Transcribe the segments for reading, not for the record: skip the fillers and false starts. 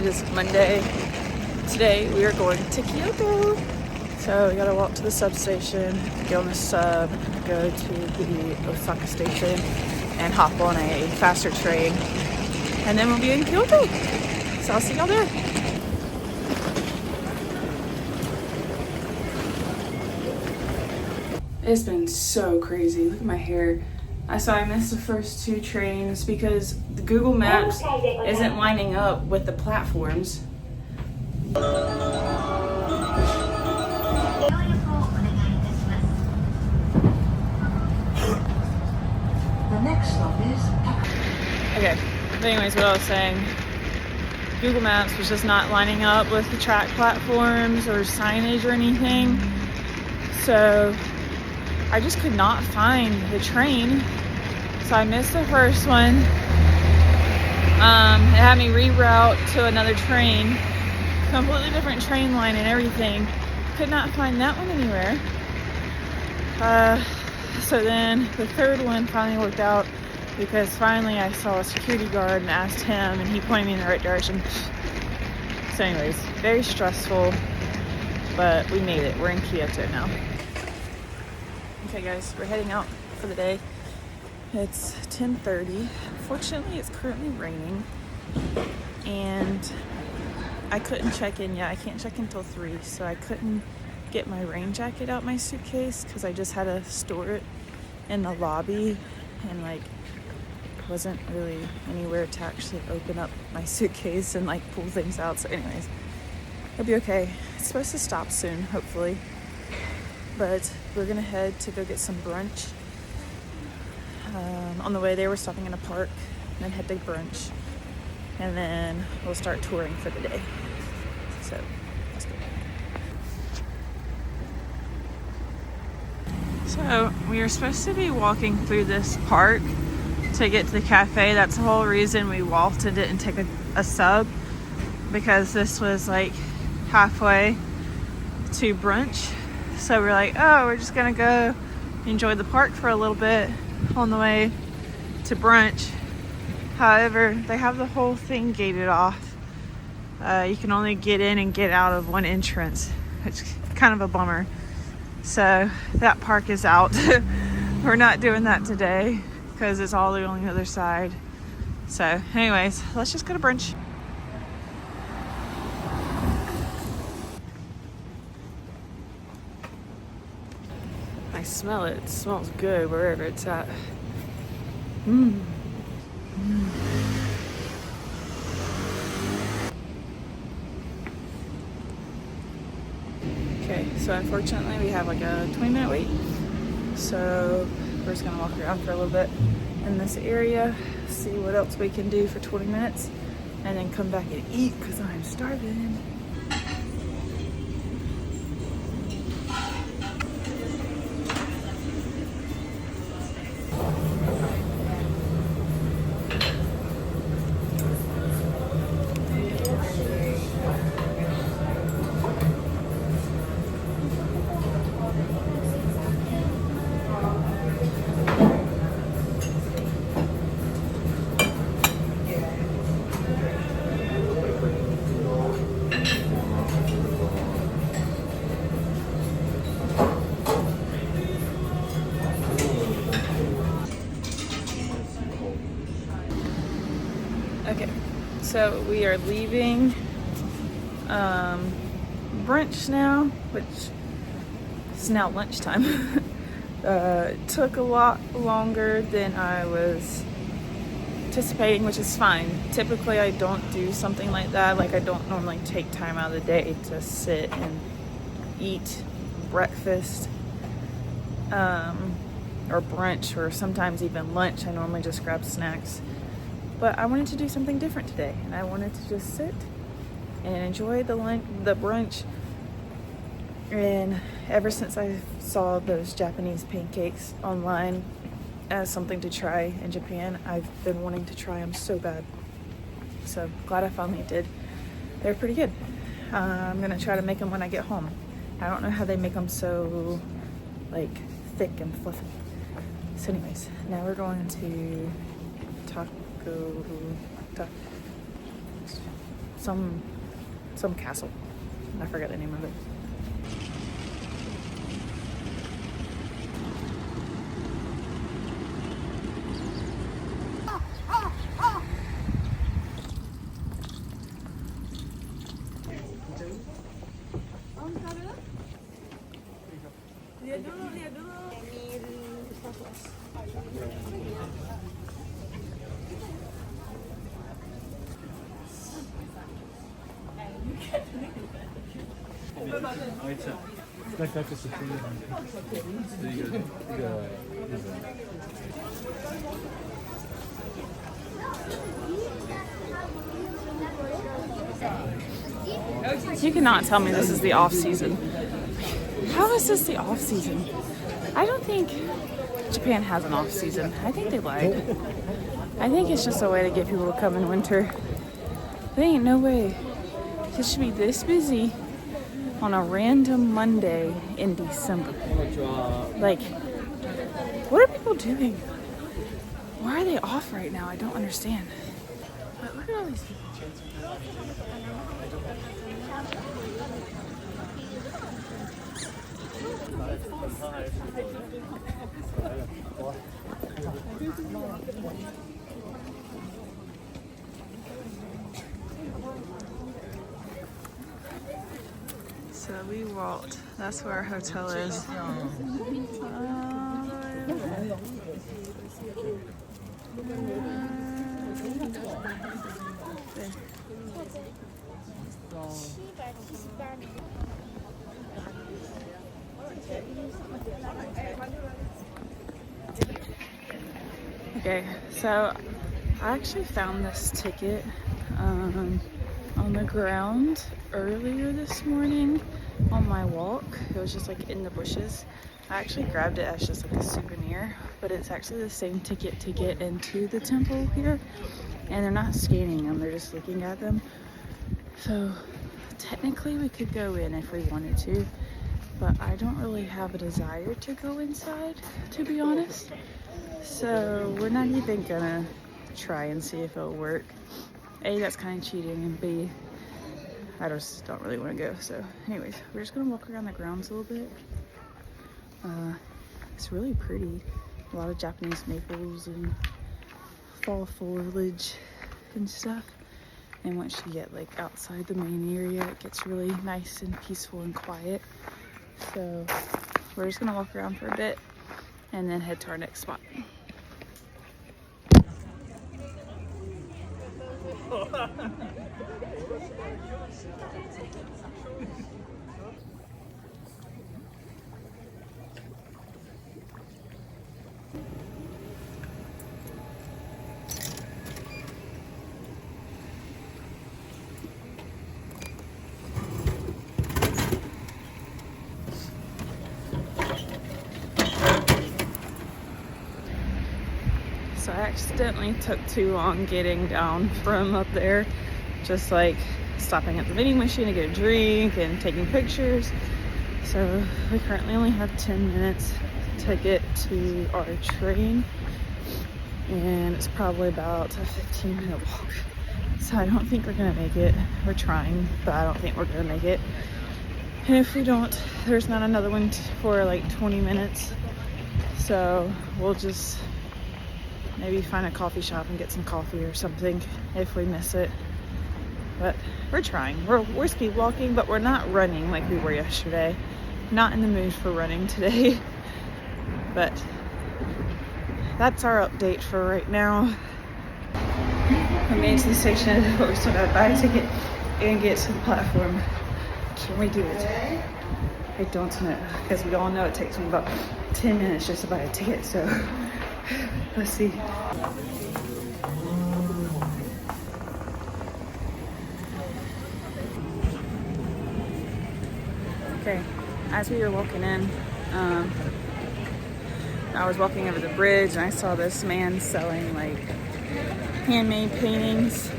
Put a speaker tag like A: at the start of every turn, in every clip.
A: It is Monday. Today we are going to Kyoto. So we gotta walk to the substation, get on the sub, go to the Osaka station, and hop on a faster train. And then we'll be in Kyoto. So I'll see y'all there. It's been so crazy. Look at my hair. I missed the first two trains because the Google Maps isn't lining up with the platforms.
B: The next stop is...
A: Okay, but anyways, what I was saying, Google Maps was just not lining up with the track platforms or signage or anything. So I just could not find the train. So I missed the first one. It had me reroute to another train, completely different train line and everything. Could not find that one anywhere. So then the third one finally worked out because finally I saw a security guard and asked him and he pointed me in the right direction. So anyways, very stressful, but we made it. We're in Kyoto now. Okay guys, we're heading out for the day. It's 10:30. Fortunately, it's currently raining and I couldn't check in yet. I can't check in until 3, so I couldn't get my rain jacket out my suitcase because I just had to store it in the lobby and like wasn't really anywhere to actually open up my suitcase and like pull things out. So anyways, it'll be okay. It's supposed to stop soon, hopefully. But we're gonna head to go get some brunch. On the way there, we're stopping in a park and then head to brunch. And then we'll start touring for the day. So, let's go. So, we are supposed to be walking through this park to get to the cafe. That's the whole reason we walked and didn't take a sub. Because this was like halfway to brunch. So we're like, oh, we're just gonna go enjoy the park for a little bit on the way to brunch. However, they have the whole thing gated off. You can only get in and get out of one entrance, which is kind of a bummer. So that park is out. We're not doing that today because it's all on the other side. So anyways, let's just go to brunch. I smell it. It smells good wherever it's at. Okay, so unfortunately we have like a 20-minute wait. So we're just gonna walk around for a little bit in this area, see what else we can do for 20 minutes, and then come back and eat because I'm starving. Okay, so we are leaving brunch now, which is now lunchtime. It took a lot longer than I was anticipating, which is fine. Typically I don't do something like that. Like I don't normally take time out of the day to sit and eat breakfast or brunch, or sometimes even lunch. I normally just grab snacks. But I wanted to do something different today, and I wanted to just sit and enjoy the brunch. And ever since I saw those Japanese pancakes online as something to try in Japan, I've been wanting to try them so bad. So glad I finally did. They're pretty good. I'm gonna try to make them when I get home. I don't know how they make them so like thick and fluffy. So anyways, now we're going to some castle. I forget the name of it. You cannot tell me this is the off season. How is this the off season? I don't think Japan has an off season. I think they lied. I think it's just a way to get people to come in winter. There ain't no way this should be this busy on a random Monday in December. Like, what are people doing? Why are they off right now? I don't understand. But look at all these people. So we walked. That's where our hotel is. Okay, so I actually found this ticket on the ground earlier this morning on my walk. It was just like in the bushes. I actually grabbed it as just like a souvenir, but it's actually the same ticket to get into the temple here, and they're not scanning them, they're just looking at them. So technically we could go in if we wanted to, but I don't really have a desire to go inside, to be honest. So we're not even gonna try and see if it'll work. A, that's kind of cheating, and B, I just don't really want to go. So anyways, we're just gonna walk around the grounds a little bit. It's really pretty. A lot of Japanese maples and fall foliage and stuff. And once you get like outside the main area, it gets really nice and peaceful and quiet. So we're just gonna walk around for a bit and then head to our next spot. So I accidentally took too long getting down from up there, just like stopping at the vending machine to get a drink and taking pictures. So we currently only have 10 minutes to get to our train, and it's probably about a 15-minute walk. So I don't think we're gonna make it. We're trying, but I don't think we're gonna make it. And if we don't, there's not another one for like 20 minutes. So we'll just maybe find a coffee shop and get some coffee or something if we miss it. But we're trying. We're speed walking, but we're not running like we were yesterday. Not in the mood for running today. But that's our update for right now. We made it to the station, but we still gotta buy a ticket and get to the platform. Can we do it? I don't know, because we all know it takes me about 10 minutes just to buy a ticket, so let's see. Okay, as we were walking in, I was walking over the bridge and I saw this man selling like handmade paintings,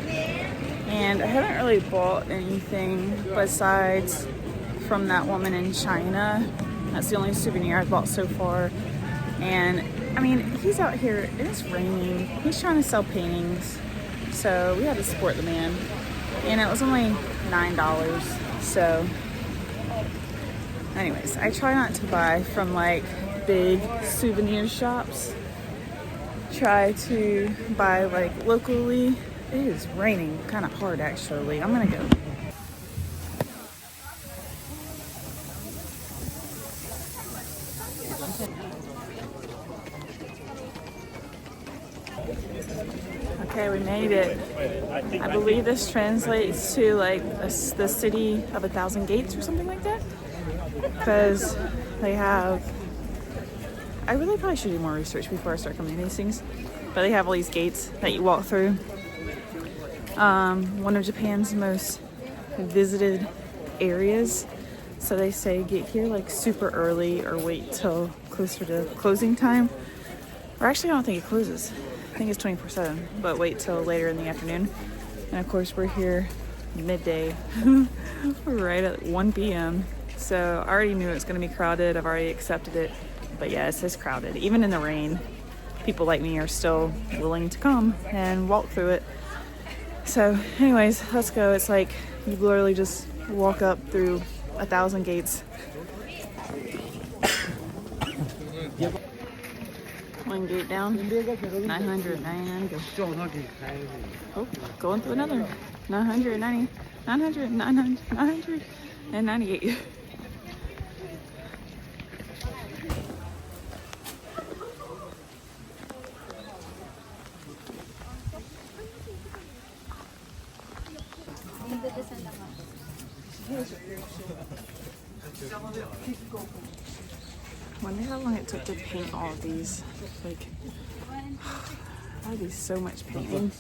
A: and I haven't really bought anything besides from that woman in China. That's the only souvenir I've bought so far. And I mean, he's out here, it's raining, he's trying to sell paintings, so we had to support the man. and it was only $9. So anyways, I try not to buy from like big souvenir shops. Try to buy like locally. It is raining kind of hard actually. I'm gonna go. Okay, we made it. I believe this translates to like the city of 1,000 gates or something like that. Because they have, I really probably should do more research before I start coming to these things. But they have all these gates that you walk through. One of Japan's most visited areas. So they say get here like super early or wait till closer to closing time. Or actually, I don't think it closes. I think it's 24/7, but wait till later in the afternoon. And of course, we're here midday, right at 1 p.m. So I already knew it was going to be crowded. I've already accepted it. But yeah, it says crowded. Even in the rain, people like me are still willing to come and walk through it. So anyways, let's go. It's like you literally just walk up through 1,000 gates. One gate down, 999 go. Oh, going through another, 990, 900, 900, 998. Wonder how long it took to paint all of these. Like, that'd be so much painting.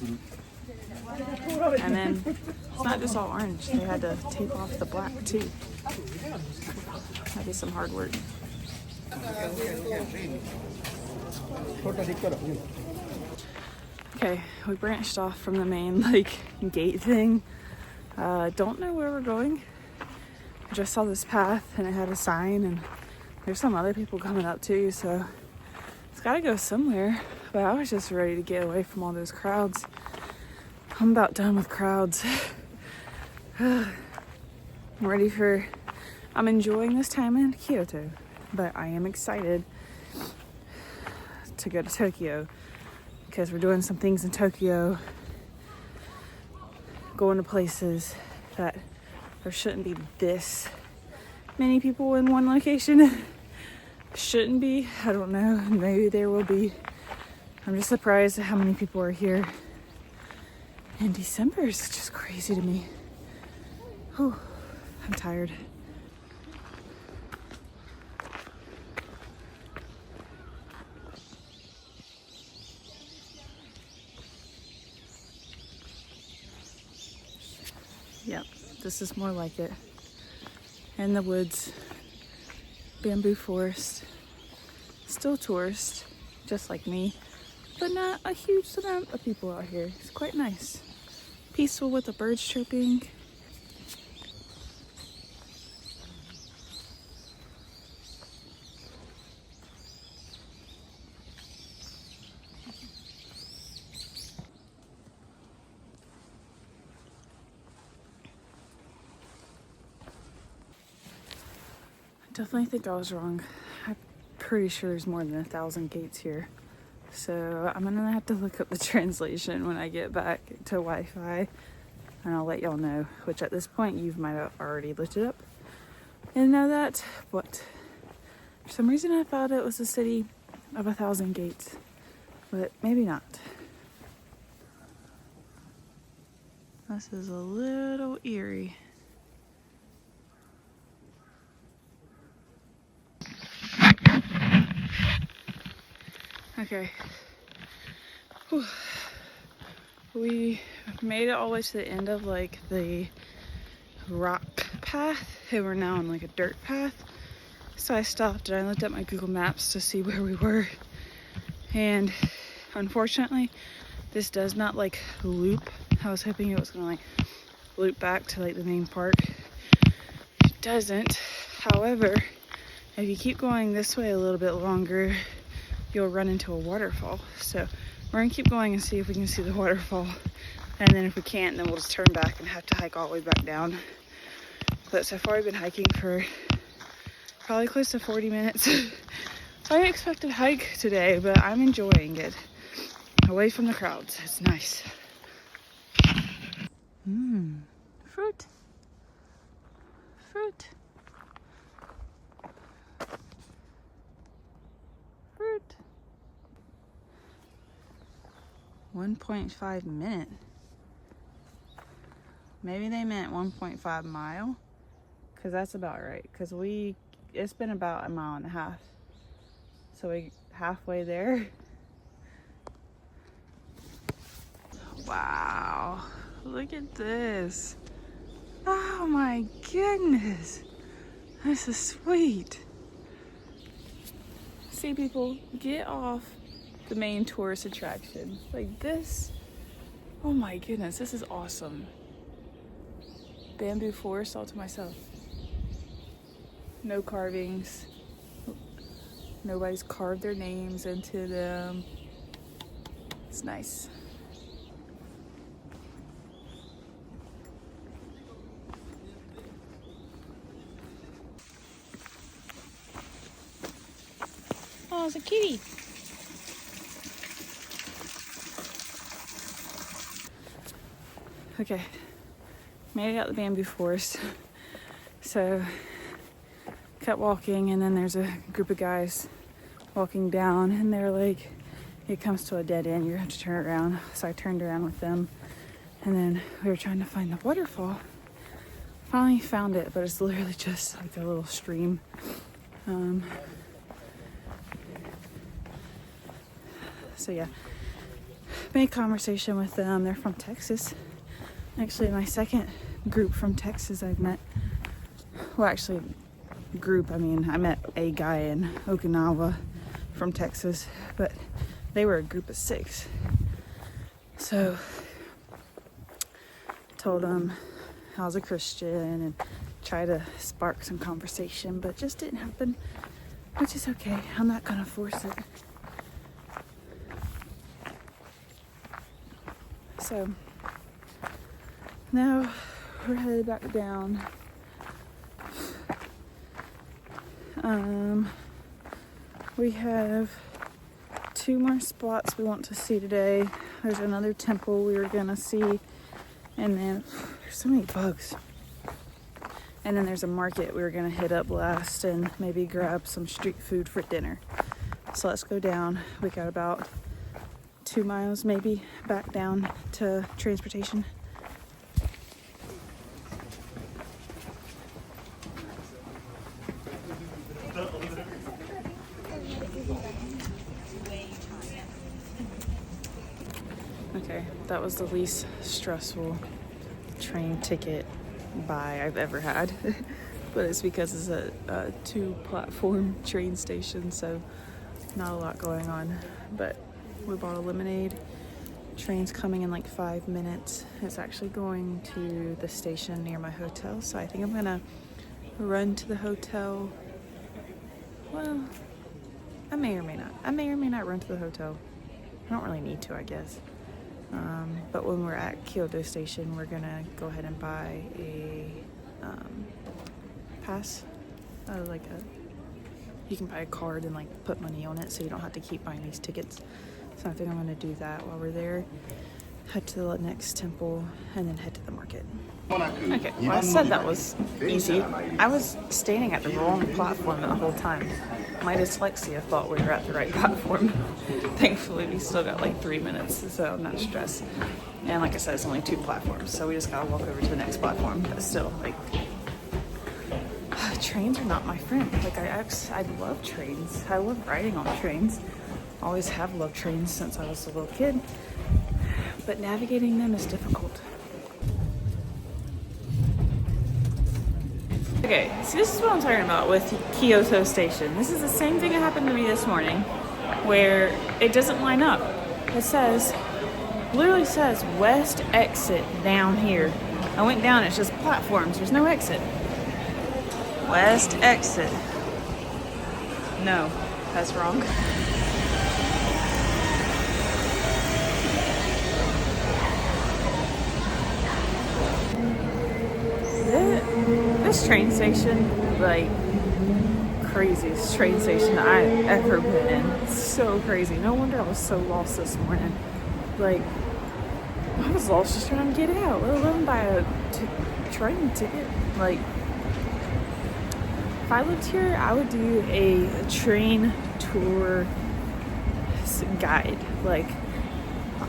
A: And then it's not just all orange. They had to tape off the black too. That'd be some hard work. Okay, we branched off from the main like gate thing. Don't know where we're going. I just saw this path and it had a sign, and there's some other people coming up too, so it's gotta go somewhere. But I was just ready to get away from all those crowds. I'm about done with crowds. I'm enjoying this time in Kyoto, but I am excited to go to Tokyo because we're doing some things in Tokyo, going to places that there shouldn't be this many people in one location. Shouldn't be. I don't know. Maybe there will be. I'm just surprised at how many people are here. And December is just crazy to me. Oh, I'm tired. Yep, this is more like it. In the woods, bamboo forest, still tourists, just like me, but not a huge amount of people out here. It's quite nice. Peaceful with the birds chirping. Definitely think I was wrong. I'm pretty sure there's more than 1,000 gates here. So I'm gonna have to look up the translation when I get back to Wi-Fi, and I'll let y'all know, which at this point you might have already looked it up and know that, but for some reason I thought it was a city of 1,000 gates, but maybe not. This is a little eerie. Okay, whew. We made it all the way to the end of like the rock path, and we're now on like a dirt path. So I stopped and I looked at my Google Maps to see where we were, and unfortunately this does not like loop. I was hoping it was gonna like loop back to like the main park. It doesn't. However, if you keep going this way a little bit longer, you'll run into a waterfall. So we're gonna keep going and see if we can see the waterfall And then if we can't, then we'll just turn back and have to hike all the way back down. But so far, we've been hiking for probably close to 40 minutes. Unexpected hike today, but I'm enjoying it. Away from the crowds. It's nice. Fruit. Fruit. Fruit. 1.5 minute. Maybe they meant 1.5 mile, because that's about right. Because it's been about 1.5 miles. So we halfway there. Wow, look at this. Oh my goodness. This is sweet. See, people, get off the main tourist attraction. Like this, oh my goodness, this is awesome. Bamboo forest all to myself. No carvings. Nobody's carved their names into them. It's nice. Oh, it's a kitty. Okay, made it out the bamboo forest. So, kept walking, and then there's a group of guys walking down, and they're like, it comes to a dead end, you have to turn around. So I turned around with them, and then we were trying to find the waterfall. Finally found it, but it's literally just like a little stream. So yeah, made conversation with them. They're from Texas. Actually, my second group from Texas I've met. Well, actually, group, I mean, I met a guy in Okinawa from Texas, but they were a group of 6. So, told them I was a Christian and tried to spark some conversation, but it just didn't happen, which is okay. I'm not gonna force it. So, now we're headed back down. We have 2 more spots we want to see today. There's another temple we were gonna see, and then there's so many bugs. And then there's a market we were gonna hit up last and maybe grab some street food for dinner. So let's go down. We got about 2 miles maybe back down to transportation. Okay, that was the least stressful train ticket buy I've ever had. But it's because it's a 2-platform train station, so not a lot going on. But we bought a lemonade. Train's coming in like 5 minutes. It's actually going to the station near my hotel, so I think I'm gonna run to the hotel. Well, I may or may not. I may or may not run to the hotel. I don't really need to, I guess. But when we're at Kyoto station, we're gonna go ahead and buy a pass. You can buy a card and like put money on it, so you don't have to keep buying these tickets. So I think I'm gonna do that while we're there. Head to the next temple and then head to the market. Okay, well, I said that was easy. I was standing at the wrong platform the whole time. My dyslexia thought we were at the right platform. Thankfully, we still got like 3 minutes, so I'm not stressed. And like I said, it's only 2 platforms, so we just gotta walk over to the next platform. But still, like, trains are not my friend. Like, I love trains. I love riding on trains. Always have loved trains since I was a little kid. But navigating them is difficult. Okay, so this is what I'm talking about with Kyoto Station. This is the same thing that happened to me this morning, where it doesn't line up. It literally says west exit down here. I went down, it's just platforms, there's no exit. West exit. No, that's wrong. This train station, like, craziest train station I've ever been in. It's so crazy. No wonder I was so lost this morning. Like, I was lost just trying to get out, let alone buy a train ticket. Like, if I lived here, I would do a train tour guide. Like,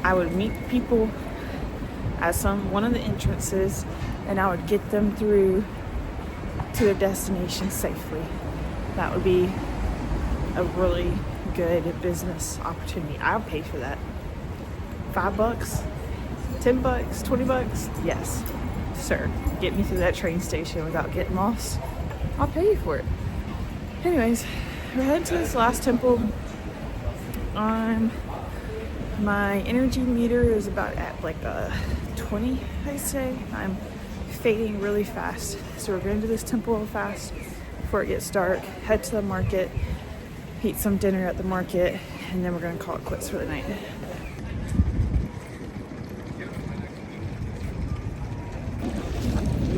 A: I would meet people at one of the entrances, and I would get them through to their destination safely. That would be a really good business opportunity. I'll pay for that. $5, $10, $20, yes, sir. Get me through that train station without getting lost. I'll pay you for it. Anyways, we're heading to this last temple. My energy meter is about at like a 20, I'd say. I'm fading really fast. So we're going to this temple fast before it gets dark, head to the market, eat some dinner at the market, and then we're going to call it quits for the night.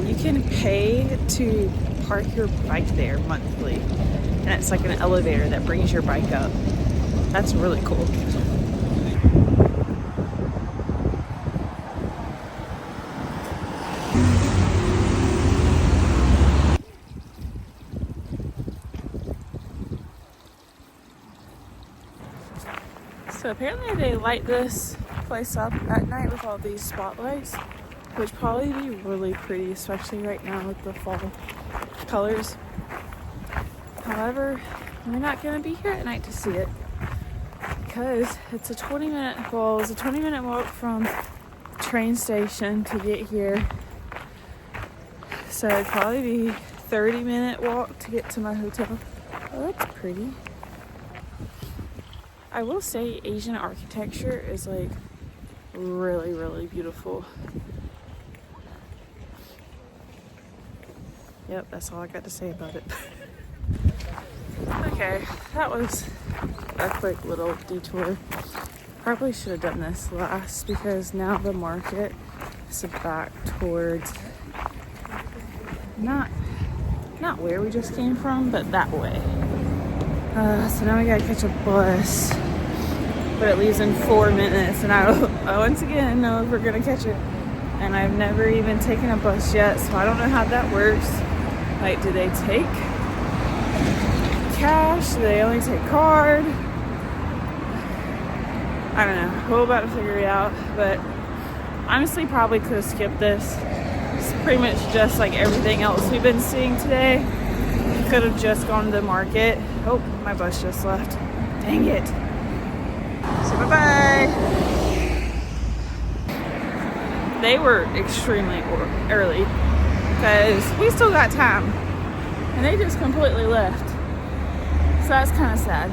A: You can pay to park your bike there monthly, and it's like an elevator that brings your bike up. That's really cool. So apparently they light this place up at night with all these spotlights, which probably be really pretty, especially right now with the fall colors. However, we're not gonna be here at night to see it because it's a 20-minute walk from the train station to get here. So it'd probably be 30-minute walk to get to my hotel. Oh, that's pretty. I will say Asian architecture is like really, really beautiful. Yep, that's all I got to say about it. Okay, that was a quick little detour. Probably should have done this last because now the market is back towards not where we just came from, but that way. So now we gotta catch a bus, but it leaves in 4 minutes, and I once again know if we're gonna catch it. And I've never even taken a bus yet, so I don't know how that works. Like, do they take cash? Do they only take card? I don't know. We're about to figure it out, but honestly probably could have skipped this. It's pretty much just like everything else we've been seeing today. Could have just gone to the market. Oh, my bus just left. Dang it. So bye-bye. They were extremely early because we still got time, and they just completely left. So that's kind of sad,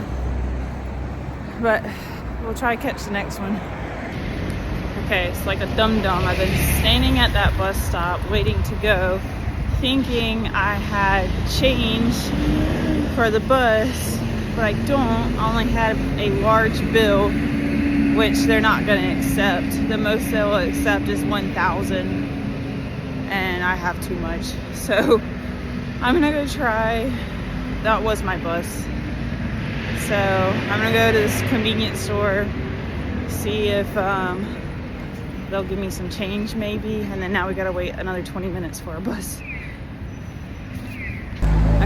A: but we'll try to catch the next one. Okay, it's like a dum-dum. I've been standing at that bus stop waiting to go, thinking I had change for the bus, but I don't. I only had a large bill, which they're not going to accept. The most they'll accept is 1,000, and I have too much. So I'm going to go try. That was my bus. So I'm going to go to this convenience store, see if they'll give me some change maybe, and then now we got to wait another 20 minutes for our bus.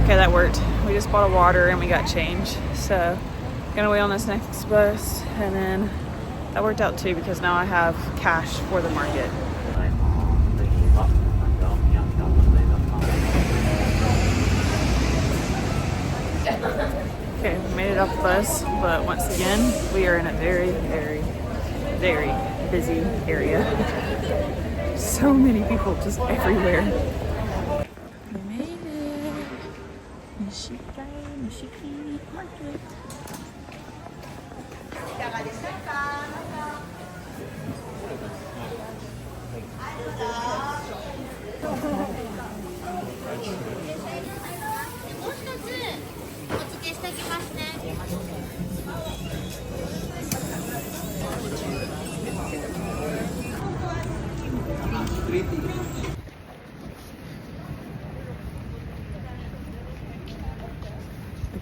A: Okay, that worked. We just bought a water and we got change. So gonna wait on this next bus, and then that worked out too because now I have cash for the market. Okay, we made it off the bus, but once again, we are in a very, very, very busy area. So many people just everywhere. We made it. Nishiki market.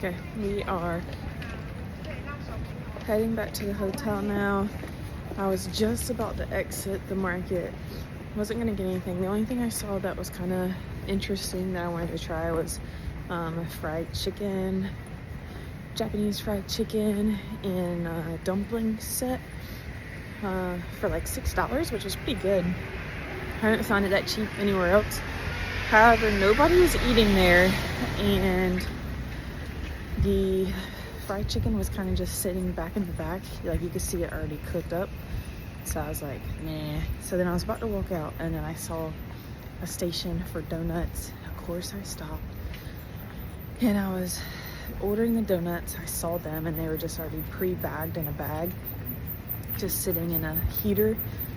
A: Okay, we are heading back to the hotel now. I was just about to exit the market. Wasn't gonna get anything. The only thing I saw that was kind of interesting that I wanted to try was a fried chicken, Japanese fried chicken in a dumpling set for like $6, which was pretty good. I haven't found it that cheap anywhere else. However, nobody was eating there, and the fried chicken was kind of just sitting back in the back. Like, you could see it already cooked up. So I was like, nah. So then I was about to walk out, and then I saw a station for donuts. Of course I stopped, and I was ordering the donuts. I saw them, and they were just already pre-bagged in a bag, just sitting in a heater.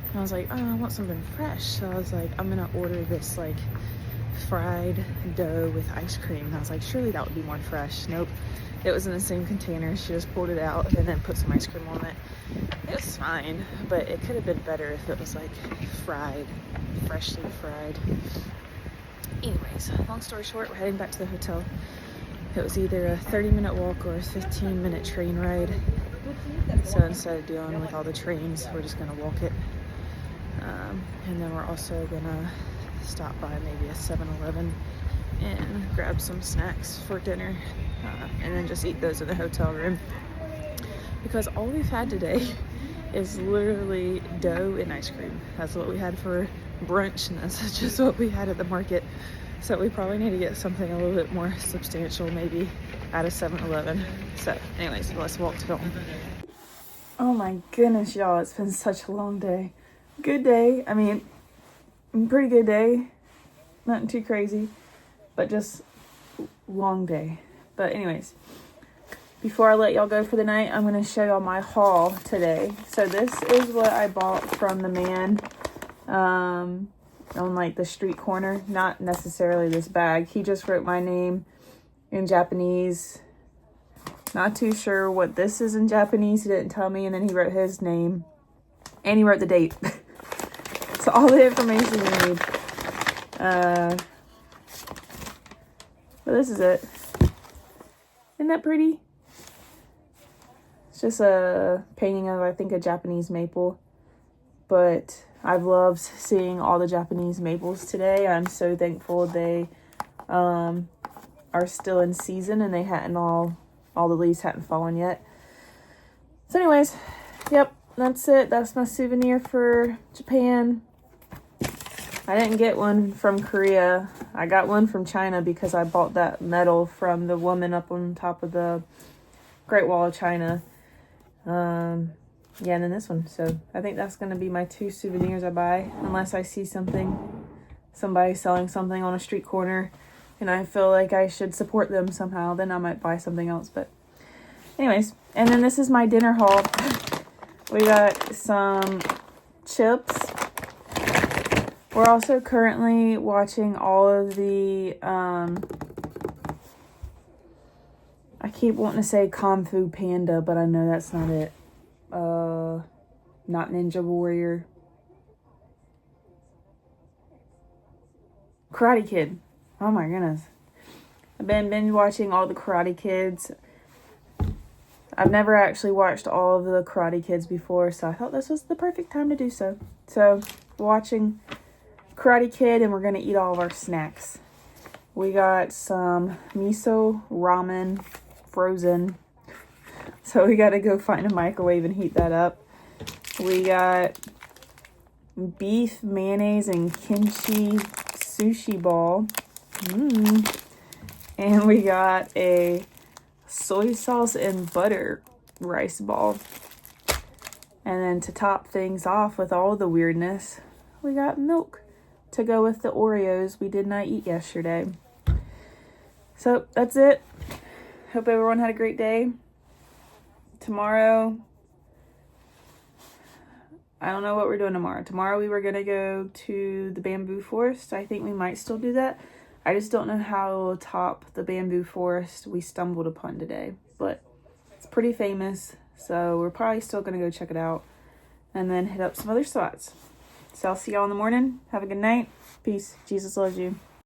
A: And I was like, oh, I want something fresh. So I was like, I'm gonna order this like fried dough with ice cream. And I was like, surely that would be more fresh. Nope, it was in the same container. She just pulled it out and then put some ice cream on it. It was fine, but it could have been better if it was like fried, freshly fried. Anyways, long story short, we're heading back to the hotel. It was either a 30-minute walk or a 15-minute train ride. So instead of dealing with all the trains, we're just gonna walk it. And then we're also gonna stop by maybe a 7-Eleven and grab some snacks for dinner, and then just eat those in the hotel room, because all we've had today is literally dough and ice cream. That's what we had for brunch, and that's just what we had at the market. So we probably need to get something a little bit more substantial, maybe at a 7-Eleven. So anyways, let's walk to home. Oh my goodness, y'all, it's been such a long day. Good day. I mean, pretty good day. Nothing too crazy, but just long day. But anyways, before I let y'all go for the night, I'm going to show y'all my haul today. So this is what I bought from the man on like the street corner. Not necessarily this bag. He just wrote my name in Japanese. Not too sure what this is in Japanese. He didn't tell me. And then he wrote his name. And he wrote the date. So all the information you need. But this is it. Isn't that pretty? It's just a painting of, I think, a Japanese maple. But I've loved seeing all the Japanese maples today. I'm so thankful they are still in season and they hadn't all the leaves hadn't fallen yet. So anyways, yep, that's it. That's my souvenir for Japan. I didn't get one from Korea. I got one from China because I bought that medal from the woman up on top of the Great Wall of China. Yeah, and then this one. So I think that's going to be my 2 souvenirs I buy, unless I see somebody selling something on a street corner and I feel like I should support them somehow, then I might buy something else. But anyways, and then this is my dinner haul. We got some chips. We're also currently watching all of the, I keep wanting to say Kung Fu Panda, but I know that's not it. Not Ninja Warrior. Karate Kid. Oh my goodness. I've been binge watching all the Karate Kids. I've never actually watched all of the Karate Kids before, so I thought this was the perfect time to do so. So, watching Karate Kid, and we're going to eat all of our snacks. We got some miso ramen frozen. So we got to go find a microwave and heat that up. We got beef, mayonnaise, and kimchi sushi ball. And we got a soy sauce and butter rice ball. And then to top things off with all the weirdness, we got milk to go with the Oreos we did not eat yesterday. So that's it. Hope everyone had a great day. Tomorrow, I don't know what we're doing tomorrow. Tomorrow we were going to go to the bamboo forest. I think we might still do that. I just don't know how to top the bamboo forest we stumbled upon today. But it's pretty famous, so we're probably still going to go check it out. And then hit up some other spots. So I'll see y'all in the morning. Have a good night. Peace. Jesus loves you.